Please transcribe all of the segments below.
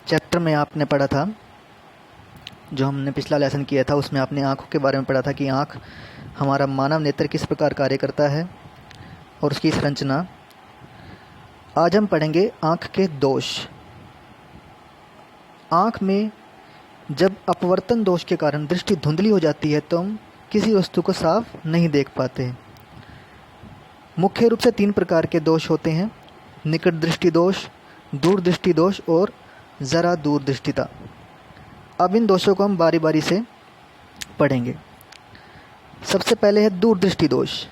Chapter में आपने पढ़ा था, जो हमने पिछला लेसन किया था, उसमें आपने आँखों के बारे में पढ़ा था कि आँख हमारा मानव नेत्र किस प्रकार कार्य करता है और उसकी संरचना। आज हम पढ़ेंगे आँख के दोष। आँख में जब अपवर्तन दोष के कारण दृष्टि धुंधली हो जाती है तो हम किसी वस्तु को साफ नहीं देख पाते। मुख्य रूप से 3 प्रकार के दोष होते हैं: निकट दृष्टि दोष, दूर दृष्टि दोष और ज़रा दूरदृष्टिता। अब इन दोषों को हम बारी बारी से पढ़ेंगे। सबसे पहले है दूरदृष्टि दोष।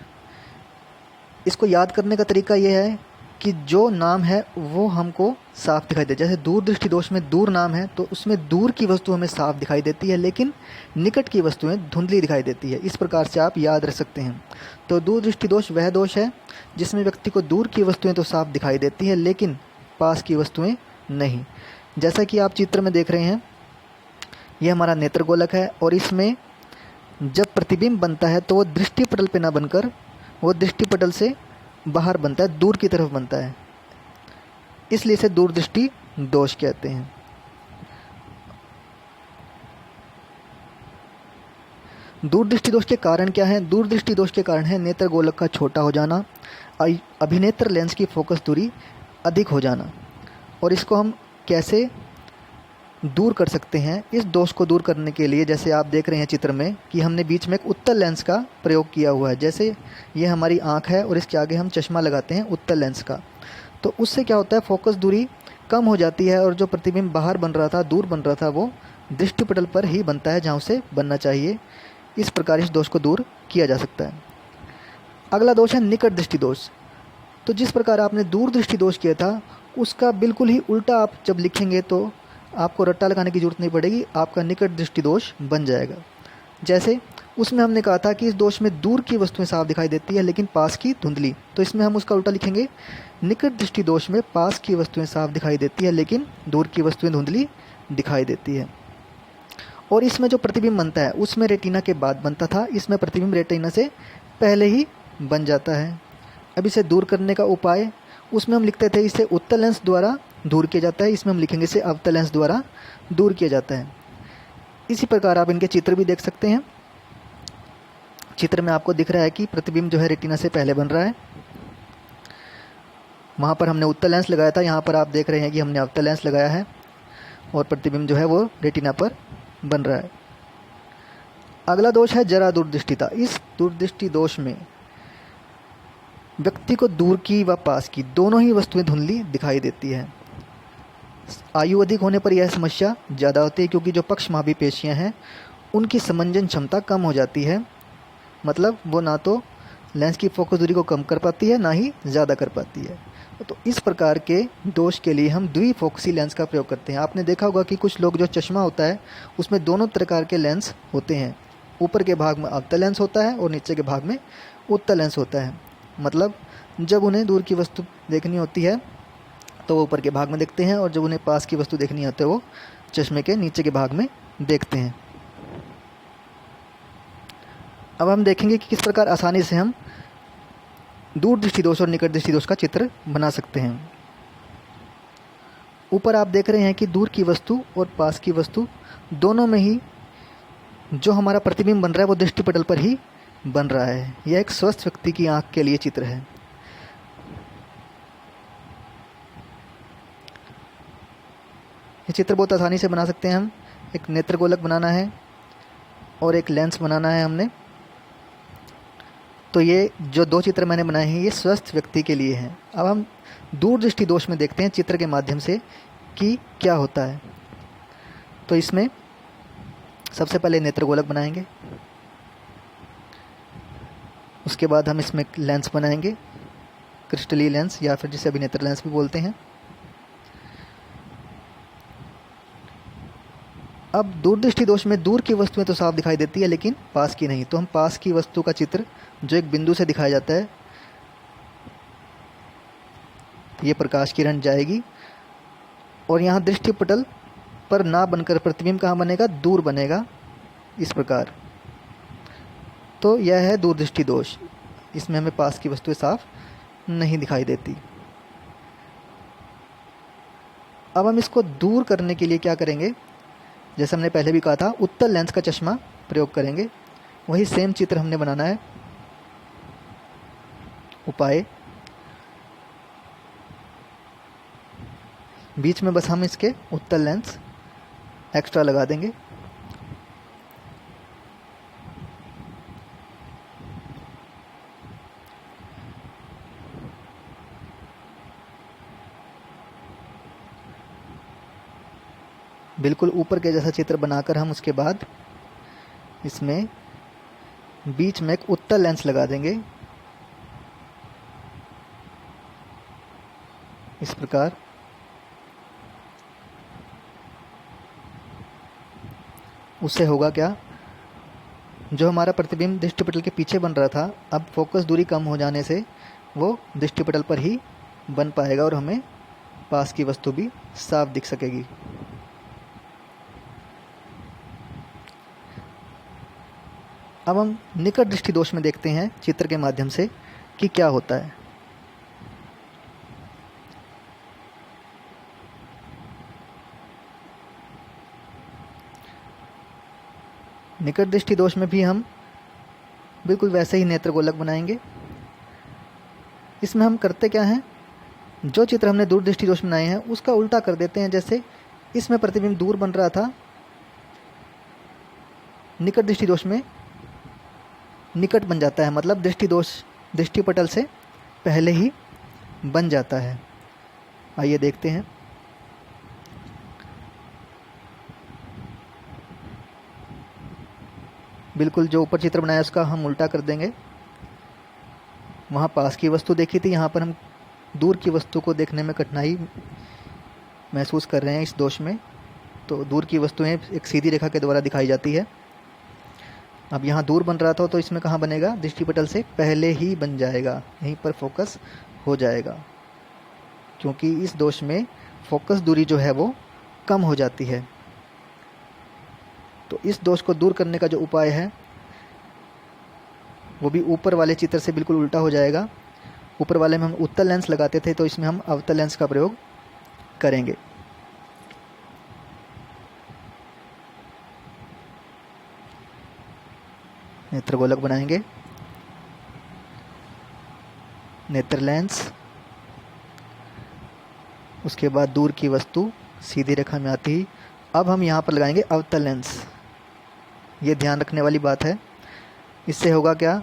इसको याद करने का तरीका यह है कि जो नाम है वो हमको साफ दिखाई दे। जैसे दूरदृष्टि दोष में दूर नाम है तो उसमें दूर की वस्तु हमें साफ दिखाई देती है, लेकिन निकट की वस्तुएं धुंधली दिखाई देती है। इस प्रकार से आप याद रख सकते हैं। तो दूरदृष्टि दोष वह दोष है जिसमें व्यक्ति को दूर की वस्तुएं तो साफ दिखाई देती है लेकिन पास की वस्तुएं नहीं। जैसा कि आप चित्र में देख रहे हैं, यह हमारा नेत्र गोलक है और इसमें जब प्रतिबिंब बनता है तो वो दृष्टिपटल पे ना बनकर वो दृष्टिपटल से बाहर बनता है, दूर की तरफ बनता है, इसलिए इसे दूरदृष्टि दोष कहते हैं। दूरदृष्टि दोष के कारण क्या है? दूरदृष्टि दोष के कारण है नेत्र गोलक का छोटा हो जाना, अभिनेत्र लेंस की फोकस दूरी अधिक हो जाना। और इसको हम कैसे दूर कर सकते हैं? इस दोष को दूर करने के लिए जैसे आप देख रहे हैं चित्र में कि हमने बीच में एक उत्तल लेंस का प्रयोग किया हुआ है। जैसे ये हमारी आँख है और इसके आगे हम चश्मा लगाते हैं उत्तल लेंस का, तो उससे क्या होता है, फोकस दूरी कम हो जाती है और जो प्रतिबिंब बाहर बन रहा था, दूर बन रहा था, वो दृष्टिपटल पर ही बनता है जहाँ उसे बनना चाहिए। इस प्रकार इस दोष को दूर किया जा सकता है। अगला दोष है निकट दृष्टि दोष। तो जिस प्रकार आपने दूर दृष्टि दोष किया था उसका बिल्कुल ही उल्टा आप जब लिखेंगे तो आपको रट्टा लगाने की जरूरत नहीं पड़ेगी, आपका निकट दृष्टि दोष बन जाएगा। जैसे उसमें हमने कहा था कि इस दोष में दूर की वस्तुएं साफ दिखाई देती है लेकिन पास की धुंधली, तो इसमें हम उसका उल्टा लिखेंगे, निकट दृष्टि दोष में पास की वस्तुएं साफ दिखाई देती है लेकिन दूर की वस्तुएं धुंधली दिखाई देती है। और इसमें जो प्रतिबिंब बनता है उसमें रेटिना के बाद बनता था, इसमें प्रतिबिंब रेटिना से पहले ही बन जाता है। अब इसे दूर करने का उपाय, उसमें हम लिखते थे इसे उत्तल लेंस द्वारा दूर किया जाता है, इसमें हम लिखेंगे इसे अवतल लेंस द्वारा दूर किया जाता है। इसी प्रकार आप इनके चित्र भी देख सकते हैं। चित्र में आपको दिख रहा है कि प्रतिबिंब जो है रेटिना से पहले बन रहा है। वहाँ पर हमने उत्तल लेंस लगाया था, यहाँ पर आप देख रहे हैं कि हमने अवतल लेंस लगाया है और प्रतिबिंब जो है वो रेटिना पर बन रहा है। अगला दोष है जरा दूरदृष्टिता। इस दूरदृष्टि दोष में व्यक्ति को दूर की व पास की दोनों ही वस्तुएं धुंधली दिखाई देती है। आयु अधिक होने पर यह समस्या ज़्यादा होती है क्योंकि जो पक्षमापी पेशियां हैं उनकी समंजन क्षमता कम हो जाती है, मतलब वो ना तो लेंस की फोकस दूरी को कम कर पाती है ना ही ज़्यादा कर पाती है। तो इस प्रकार के दोष के लिए हम द्विफोकसी लेंस का प्रयोग करते हैं। आपने देखा होगा कि कुछ लोग जो चश्मा होता है उसमें दोनों प्रकार के लेंस होते हैं, ऊपर के भाग में अवतल लेंस होता है और नीचे के भाग में उत्तल लेंस होता है। मतलब जब उन्हें दूर की वस्तु देखनी होती है तो वो ऊपर के भाग में देखते हैं और जब उन्हें पास की वस्तु देखनी होती है वो चश्मे के नीचे के भाग में देखते हैं। अब हम देखेंगे कि किस प्रकार आसानी से हम दूर दृष्टि दोष और निकट दृष्टि दोष का चित्र बना सकते हैं। ऊपर आप देख रहे हैं कि दूर की वस्तु और पास की वस्तु दोनों में ही जो हमारा प्रतिबिंब बन रहा है वो दृष्टिपटल पर ही बन रहा है। यह एक स्वस्थ व्यक्ति की आंख के लिए चित्र है। ये चित्र बहुत आसानी से बना सकते हैं हम। एक नेत्र गोलक बनाना है और एक लेंस बनाना है हमने। तो ये जो 2 चित्र मैंने बनाए हैं ये स्वस्थ व्यक्ति के लिए हैं। अब हम दूर दृष्टि दोष में देखते हैं चित्र के माध्यम से कि क्या होता है। तो इसमें सबसे पहले नेत्र गोलक बनाएंगे, उसके बाद हम इसमें लेंस बनाएंगे, क्रिस्टलीय लेंस या फिर जिसे अभिनेत्र लेंस भी बोलते हैं। अब दूरदृष्टि दोष में दूर की वस्तुएं तो साफ दिखाई देती है लेकिन पास की नहीं, तो हम पास की वस्तु का चित्र जो एक बिंदु से दिखाया जाता है, ये प्रकाश किरण जाएगी और यहाँ दृष्टिपटल पर ना बनकर प्रतिबिंब कहाँ बनेगा, दूर बनेगा, इस प्रकार। तो यह है दूरदृष्टि दोष। इसमें हमें पास की वस्तुएं साफ नहीं दिखाई देती। अब हम इसको दूर करने के लिए क्या करेंगे, जैसे हमने पहले भी कहा था, उत्तल लेंस का चश्मा प्रयोग करेंगे। वही सेम चित्र हमने बनाना है। उपाय, बीच में बस हम इसके उत्तल लेंस एक्स्ट्रा लगा देंगे। बिल्कुल ऊपर के जैसा चित्र बनाकर हम उसके बाद इसमें बीच में एक उत्तल लेंस लगा देंगे, इस प्रकार। उससे होगा क्या, जो हमारा प्रतिबिंब दृष्टिपटल के पीछे बन रहा था, अब फोकस दूरी कम हो जाने से वो दृष्टिपटल पर ही बन पाएगा और हमें पास की वस्तु भी साफ दिख सकेगी। अब हम निकट दृष्टि दोष में देखते हैं चित्र के माध्यम से कि क्या होता है। निकट दृष्टि दोष में भी हम बिल्कुल वैसे ही नेत्र गोलक बनाएंगे। इसमें हम करते क्या हैं, जो चित्र हमने दूर दृष्टि दोष में बनाए हैं उसका उल्टा कर देते हैं। जैसे इसमें प्रतिबिंब दूर बन रहा था, निकट दृष्टि दोष में निकट बन जाता है, मतलब दृष्टि दोष दृष्टिपटल से पहले ही बन जाता है। आइए देखते हैं। बिल्कुल जो ऊपर चित्र बनाया उसका हम उल्टा कर देंगे। वहाँ पास की वस्तु देखी थी, यहाँ पर हम दूर की वस्तु को देखने में कठिनाई महसूस कर रहे हैं इस दोष में। तो दूर की वस्तुएं एक सीधी रेखा के द्वारा दिखाई जाती है। अब यहाँ दूर बन रहा था तो इसमें कहाँ बनेगा, दृष्टिपटल से पहले ही बन जाएगा, यहीं पर फोकस हो जाएगा, क्योंकि इस दोष में फोकस दूरी जो है वो कम हो जाती है। तो इस दोष को दूर करने का जो उपाय है वो भी ऊपर वाले चित्र से बिल्कुल उल्टा हो जाएगा। ऊपर वाले में हम उत्तल लेंस लगाते थे, तो इसमें हम अवतल लेंस का प्रयोग करेंगे। नेत्र गोलक बनाएंगे, नेत्र लेंस, उसके बाद दूर की वस्तु सीधी रेखा में आती ही अब हम यहाँ पर लगाएंगे अवतल लेंस। ये ध्यान रखने वाली बात है। इससे होगा क्या,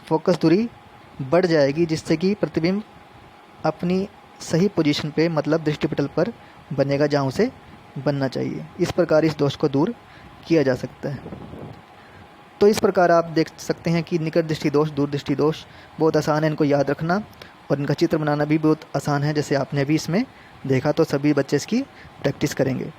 फोकस दूरी बढ़ जाएगी, जिससे कि प्रतिबिंब अपनी सही पोजीशन पे, मतलब दृष्टिपटल पर बनेगा जहाँ उसे बनना चाहिए। इस प्रकार इस दोष को दूर किया जा सकता है। तो इस प्रकार आप देख सकते हैं कि निकट दृष्टि दोष, दूर दृष्टि दोष बहुत आसान है इनको याद रखना, और इनका चित्र बनाना भी बहुत आसान है। जैसे आपने भी इसमें देखा, तो सभी बच्चे इसकी प्रैक्टिस करेंगे।